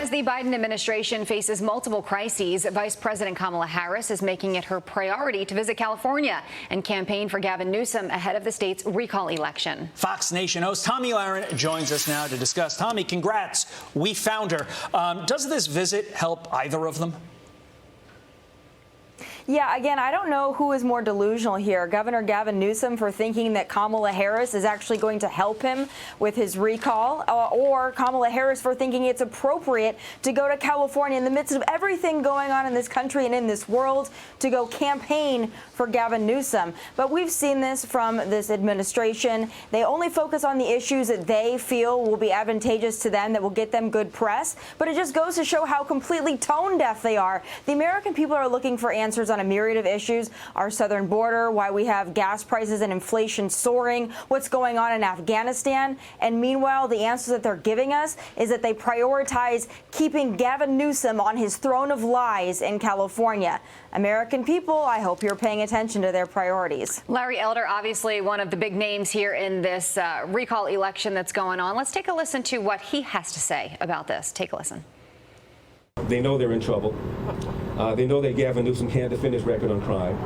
As the Biden administration faces multiple crises, Vice President Kamala Harris is making it her priority to visit California and campaign for Gavin Newsom ahead of the state's recall election. Fox Nation host Tomi Lahren joins us now to discuss. Tomi, congrats. We found her. Does this visit help either of them? Yeah, again, I don't know who is more delusional here. Governor Gavin Newsom for thinking that Kamala Harris is actually going to help him with his recall, or Kamala Harris for thinking it's appropriate to go to California in the midst of everything going on in this country and in this world to go campaign for Gavin Newsom. But we've seen this from this administration. They only focus on the issues that they feel will be advantageous to them, that will get them good press. But it just goes to show how completely tone deaf they are. The American people are looking for answers on a myriad of issues: our southern border, why we have gas prices and inflation soaring, what's going on in Afghanistan. And meanwhile, the answers that they're giving us is that they prioritize keeping Gavin Newsom on his throne of lies in California. American people, I hope you're paying attention to their priorities. Larry Elder, obviously one of the big names here in this recall election that's going on. Let's take a listen to what he has to say about this. Take a listen. They know they're in trouble. They know that Gavin Newsom can't defend his record on crime.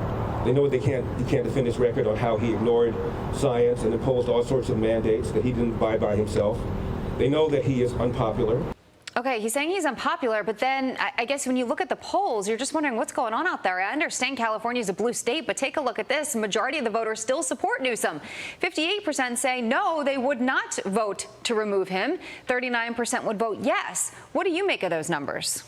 They know he can't defend his record on how he ignored science and imposed all sorts of mandates that he didn't abide by himself. They know that he is unpopular. Okay, he's saying he's unpopular, but then I guess when you look at the polls, you're just wondering what's going on out there. I understand California is a blue state, but take a look at this. The majority of the voters still support Newsom. 58% say no, they would not vote to remove him. 39% would vote yes. What do you make of those numbers?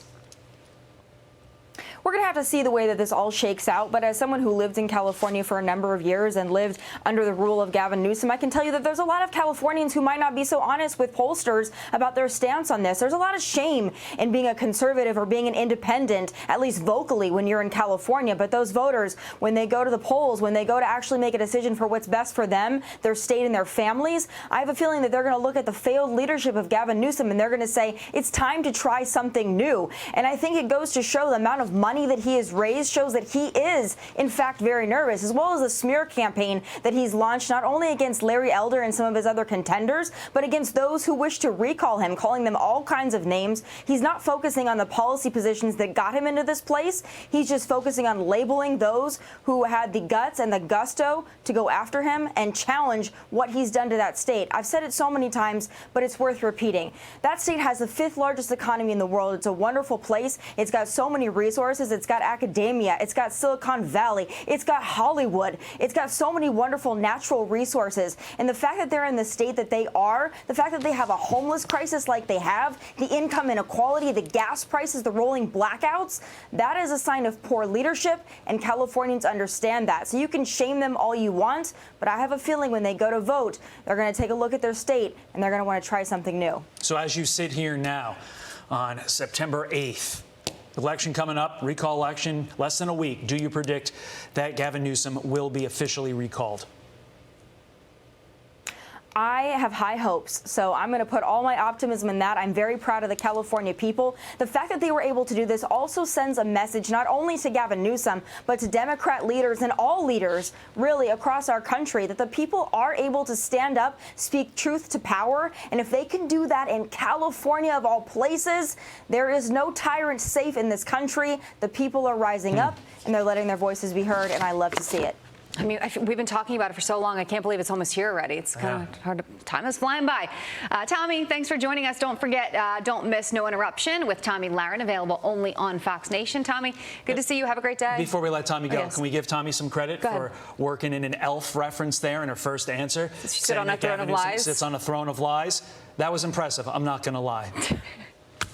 We're going to have to see the way that this all shakes out. But as someone who lived in California for a number of years and lived under the rule of Gavin Newsom, I can tell you that there's a lot of Californians who might not be so honest with pollsters about their stance on this. There's a lot of shame in being a conservative or being an independent, at least vocally, when you're in California. But those voters, when they go to the polls, when they go to actually make a decision for what's best for them, their state and their families, I have a feeling that they're going to look at the failed leadership of Gavin Newsom and they're going to say it's time to try something new. And I think it goes to show the amount of money that he has raised shows that he is, in fact, very nervous, as well as the smear campaign that he's launched not only against Larry Elder and some of his other contenders, but against those who wish to recall him, calling them all kinds of names. He's not focusing on the policy positions that got him into this place. He's just focusing on labeling those who had the guts and the gusto to go after him and challenge what he's done to that state. I've said it so many times, but it's worth repeating. That state has the 5th largest economy in the world. It's a wonderful place. It's got so many resources. It's got academia, it's got Silicon Valley, it's got Hollywood, it's got so many wonderful natural resources. And the fact that they're in the state that they are, the fact that they have a homeless crisis like they have, the income inequality, the gas prices, the rolling blackouts, that is a sign of poor leadership, and Californians understand that. So you can shame them all you want, but I have a feeling when they go to vote, they're going to take a look at their state and they're going to want to try something new. So as you sit here now on September 8th, election coming up, recall election, less than a week. Do you predict that Gavin Newsom will be officially recalled? I have high hopes, so I'm going to put all my optimism in that. I'm very proud of the California people. The fact that they were able to do this also sends a message not only to Gavin Newsom, but to Democrat leaders and all leaders really across our country, that the people are able to stand up, speak truth to power. And if they can do that in California, of all places, there is no tyrant safe in this country. The people are rising up and they're letting their voices be heard, and I love to see it. I mean, we've been talking about it for so long. I can't believe it's almost here already. It's kind of hard to, time is flying by. Tomi, thanks for joining us. Don't forget, don't miss No Interruption with Tomi Lahren, available only on Fox Nation. Tomi, good to see you. Have a great day. Before we let Tomi go, Yes. Can we give Tomi some credit for working in an elf reference there in her first answer? She sit on a throne of lies. Sits on a throne of lies. That was impressive. I'm not going to lie.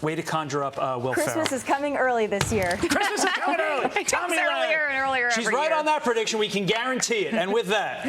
Way to conjure up Will Ferrell. Christmas is coming early this year. Christmas is coming early. It comes earlier and earlier She's every right year. on that prediction. We can guarantee it. And with that.